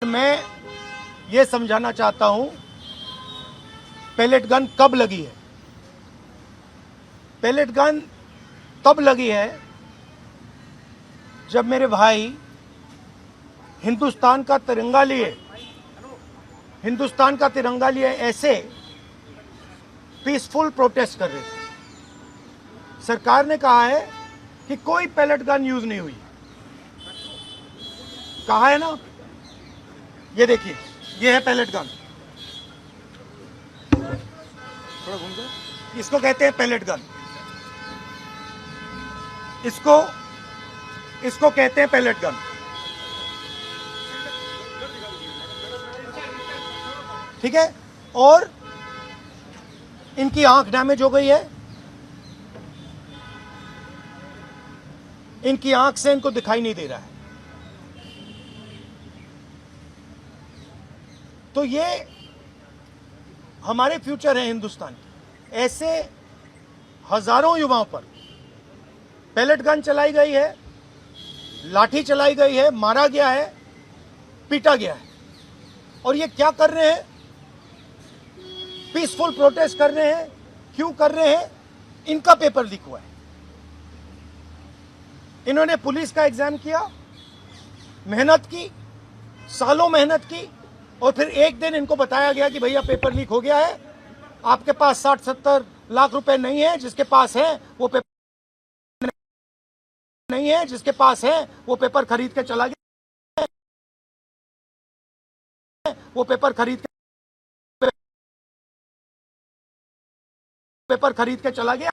मैं ये समझाना चाहता हूं पेलेट गन कब लगी है। पेलेट गन तब लगी है जब मेरे भाई हिंदुस्तान का तिरंगा लिए ऐसे पीसफुल प्रोटेस्ट कर रहे थे। सरकार ने कहा है कि कोई पेलेट गन यूज नहीं हुई। कहा है ना, ये देखिए, ये है पेलेट गन। थोड़ा घूम जाए। इसको कहते हैं पेलेट गन। इसको कहते हैं पेलेट गन। ठीक है। और इनकी आंख डैमेज हो गई है। इनकी आंख से इनको दिखाई नहीं दे रहा है। तो ये हमारे फ्यूचर है हिंदुस्तान के। ऐसे हजारों युवाओं पर पेलेट गन चलाई गई है, लाठी चलाई गई है, मारा गया है, पीटा गया है। और ये क्या कर रहे हैं? पीसफुल प्रोटेस्ट कर रहे हैं। क्यों कर रहे हैं? इनका पेपर लीक हुआ है। इन्होंने पुलिस का एग्जाम किया, मेहनत की, सालों मेहनत की, और फिर एक दिन इनको बताया गया कि भैया पेपर लीक हो गया है, आपके पास 60-70 लाख रुपए नहीं है, जिसके पास है वो पेपर नहीं है, जिसके पास है वो पेपर खरीद के चला गया, वो पेपर खरीद के चला गया।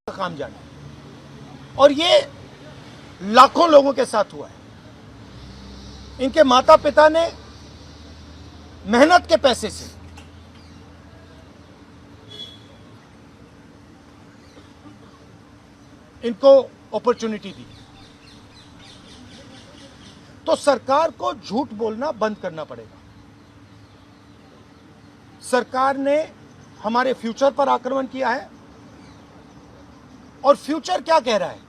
काम जाने। और ये लाखों लोगों के साथ हुआ है। इनके माता पिता ने मेहनत के पैसे से इनको अपॉर्चुनिटी दी। तो सरकार को झूठ बोलना बंद करना पड़ेगा। सरकार ने हमारे फ्यूचर पर आक्रमण किया है। और फ्यूचर क्या कह रहा है?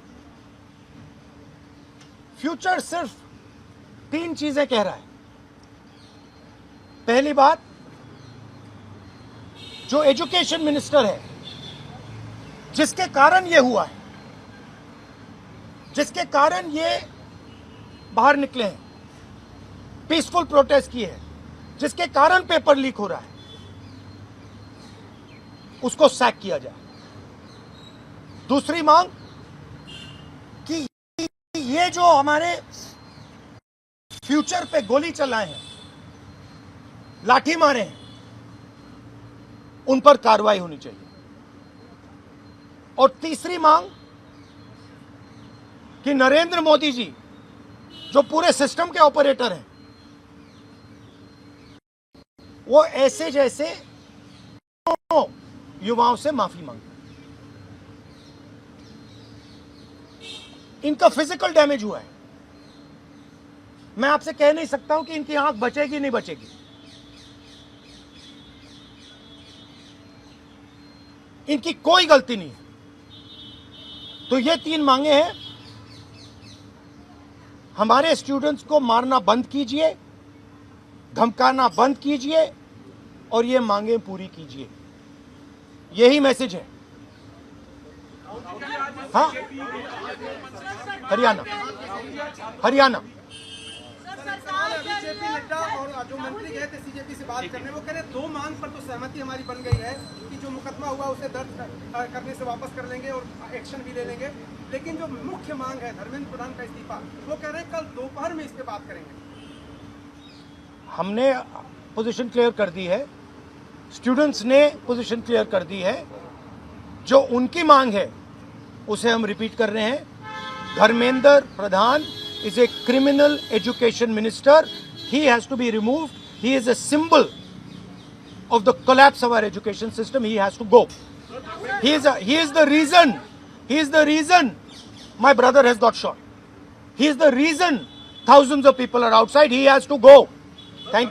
फ्यूचर सिर्फ 3 चीजें कह रहा है। पहली बात, जो एजुकेशन मिनिस्टर है, जिसके कारण यह हुआ है, जिसके कारण ये बाहर निकले हैं, पीसफुल प्रोटेस्ट किए हैं, जिसके कारण पेपर लीक हो रहा है, उसको सैक किया जाए। दूसरी मांग कि ये जो हमारे फ्यूचर पे गोली चलाए हैं, लाठी मारे हैं, उन पर कार्रवाई होनी चाहिए। और तीसरी मांग कि नरेंद्र मोदी जी, जो पूरे सिस्टम के ऑपरेटर हैं, वो ऐसे जैसे युवाओं से माफी मांगे। इनका फिजिकल डैमेज हुआ है। मैं आपसे कह नहीं सकता हूं कि इनकी आंख बचेगी नहीं बचेगी। इनकी कोई गलती नहीं है। तो ये 3 मांगे हैं। हमारे स्टूडेंट्स को मारना बंद कीजिए, धमकाना बंद कीजिए, और ये मांगे पूरी कीजिए। यही मैसेज है। हाँ, हरियाणा जेपी नड्डा और जो मंत्री गए थे सीजेपी से बात करने, वो कह रहे 2 मांग पर तो सहमति हमारी बन गई है कि जो मुकदमा हुआ उसे दर्ज करने से वापस कर लेंगे और एक्शन भी ले लेंगे। लेकिन जो मुख्य मांग है धर्मेंद्र प्रधान का इस्तीफा, वो कह रहे हैं कल दोपहर में इस पे बात करेंगे। हमने पोजीशन क्लियर कर दी है, स्टूडेंट्स ने पोजीशन क्लियर कर दी है। जो उनकी मांग है उसे हम रिपीट कर रहे हैं। Dharmendra Pradhan is a criminal education minister. He has to be removed. He is a symbol of the collapse of our education system. He has to go. He is the reason my brother has got shot. He is the reason thousands of people are outside. He has to go. Thank you.